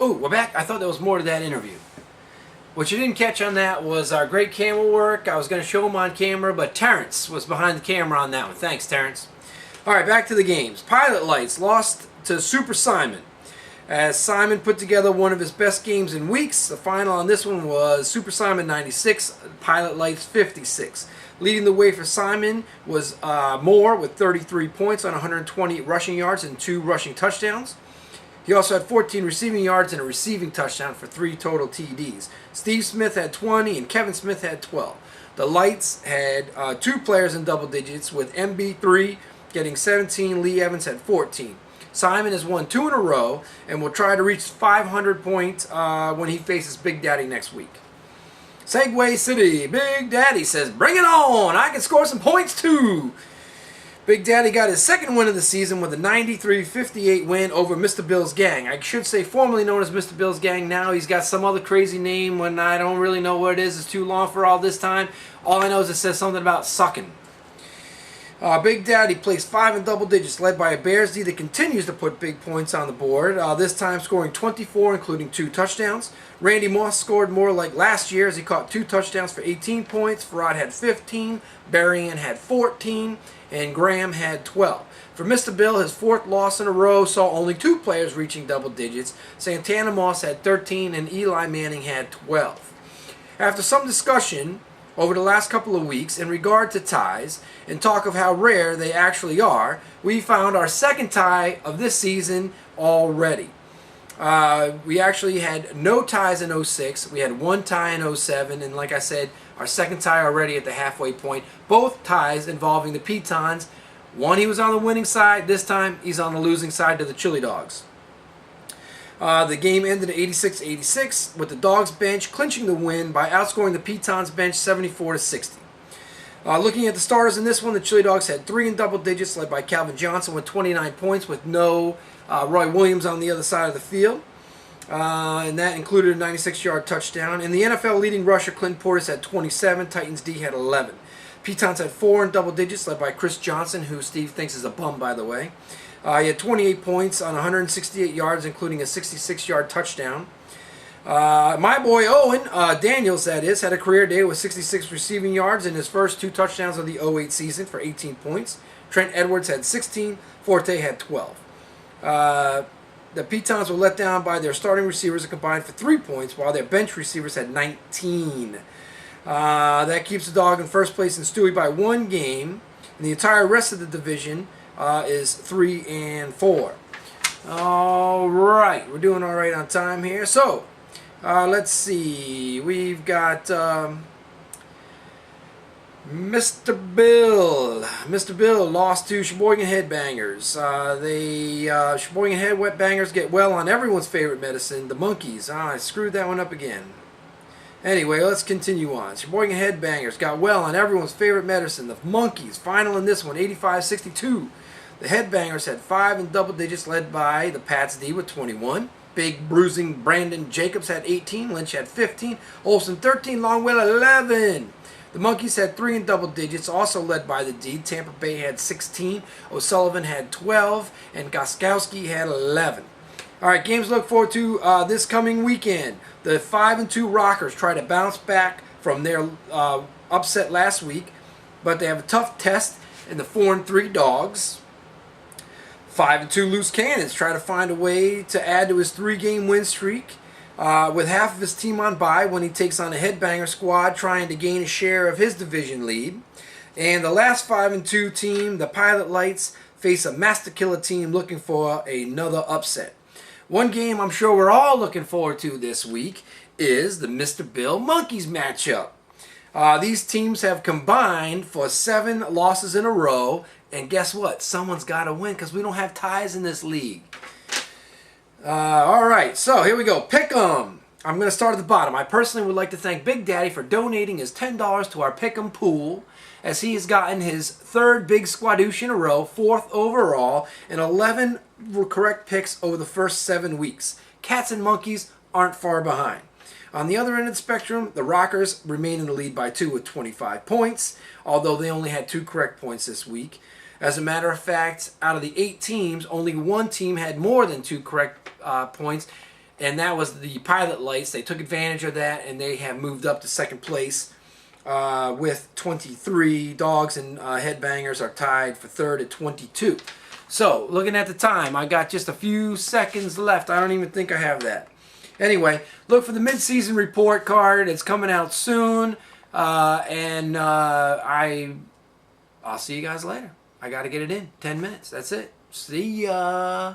Oh, we're back. I thought there was more to that interview. What you didn't catch on that was our great camera work. I was going to show him on camera, but Terrence was behind the camera on that one. Thanks, Terrence. All right, back to the games. Pilot Lights lost to Super Simon, as Simon put together one of his best games in weeks. The final on this one was Super Simon 96, Pilot Lights 56. Leading the way for Simon was Moore with 33 points on 120 rushing yards and 2 rushing touchdowns. He also had 14 receiving yards and a receiving touchdown for 3 total TDs. Steve Smith had 20 and Kevin Smith had 12. The Lights had 2 players in double digits, with MB3 getting 17, Lee Evans had 14. Simon has won 2 in a row and will try to reach 500 points when he faces Big Daddy next week. Segway City, Big Daddy says, "Bring it on! I can score some points too!" Big Daddy got his second win of the season with a 93-58 win over Mr. Bill's Gang. I should say formerly known as Mr. Bill's Gang. Now he's got some other crazy name when I don't really know what it is. It's too long for all this time. All I know is it says something about sucking. Big Daddy placed 5 in double digits, led by a Bears D that continues to put big points on the board, this time scoring 24, including 2 touchdowns. Randy Moss scored more like last year as he caught 2 touchdowns for 18 points. Farad had 15, Berrien had 14, and Graham had 12. For Mr. Bill, his 4th loss in a row saw only 2 players reaching double digits. Santana Moss had 13, and Eli Manning had 12. After some discussion over the last couple of weeks in regard to ties and talk of how rare they actually are, we found our second tie of this season already. We actually had no ties in 06. We had 1 tie in 07, and like I said, our second tie already at the halfway point. Both ties involving the Pitons. One, he was on the winning side. This time, he's on the losing side to the Chili Dogs. The game ended at 86-86, with the Dogs bench clinching the win by outscoring the Pitons bench 74-60. Looking at the starters in this one, the Chili Dogs had 3 in double digits, led by Calvin Johnson with 29 points, with no Roy Williams on the other side of the field. And that included a 96-yard touchdown. And the NFL leading rusher, Clinton Portis, had 27. Titans D had 11. Pitons had 4 in double digits, led by Chris Johnson, who Steve thinks is a bum, by the way. He had 28 points on 168 yards, including a 66-yard touchdown. My boy Owen Daniels, that is, had a career day with 66 receiving yards in his first 2 touchdowns of the 08 season for 18 points. Trent Edwards had 16. Forte had 12. The Pitons were let down by their starting receivers and combined for 3 points, while their bench receivers had 19. That keeps the Dog in first place in Stewie by 1 game. And the entire rest of the division is 3-4. All right, we're doing all right on time here. So, let's see. We've got Mr. Bill. Mr. Bill lost to Sheboygan Headbangers. Sheboygan Headbangers get well on everyone's favorite medicine, the Monkeys. I screwed that one up again. Anyway, let's continue on. Sheboygan Headbangers got well on everyone's favorite medicine, the Monkeys. Final in this one, 85-62. The Headbangers had 5 in double digits, led by the Pats D with 21. Big bruising Brandon Jacobs had 18. Lynch had 15. Olsen 13. Longwell 11. The Monkeys had 3 in double digits, also led by the D. Tampa Bay had 16. O'Sullivan had 12. And Goskowski had 11. All right, games to look forward to this coming weekend. The 5-2 Rockers try to bounce back from their upset last week, but they have a tough test in the 4-3 Dogs. 5-2 Loose Cannons try to find a way to add to his 3-game win streak with half of his team on bye when he takes on a Headbanger squad trying to gain a share of his division lead. And the last 5-2 team, the Pilot Lights, face a Master Killer team looking for another upset. One game I'm sure we're all looking forward to this week is the Mr. Bill Monkeys matchup. These teams have combined for 7 losses in a row, and guess what? Someone's got to win because we don't have ties in this league. All right, so here we go. Pick 'em. I'm going to start at the bottom. I personally would like to thank Big Daddy for donating his $10 to our Pick 'em pool, as he has gotten his 3rd big squadoosh in a row, 4th overall, and 11 correct picks over the first 7 weeks. Cats and Monkeys aren't far behind. On the other end of the spectrum, the Rockers remain in the lead by 2 with 25 points, although they only had 2 correct points this week. As a matter of fact, out of the 8 teams, only 1 team had more than 2 correct points, and that was the pilot lights. They took advantage of that, and they have moved up to second place with 23. Dogs and Headbangers are tied for third at 22. So, looking at the time, I got just a few seconds left. I don't even think I have that. Anyway, look for the mid-season report card. It's coming out soon, and I'll see you guys later. I got to get it in 10 minutes. That's it. See ya.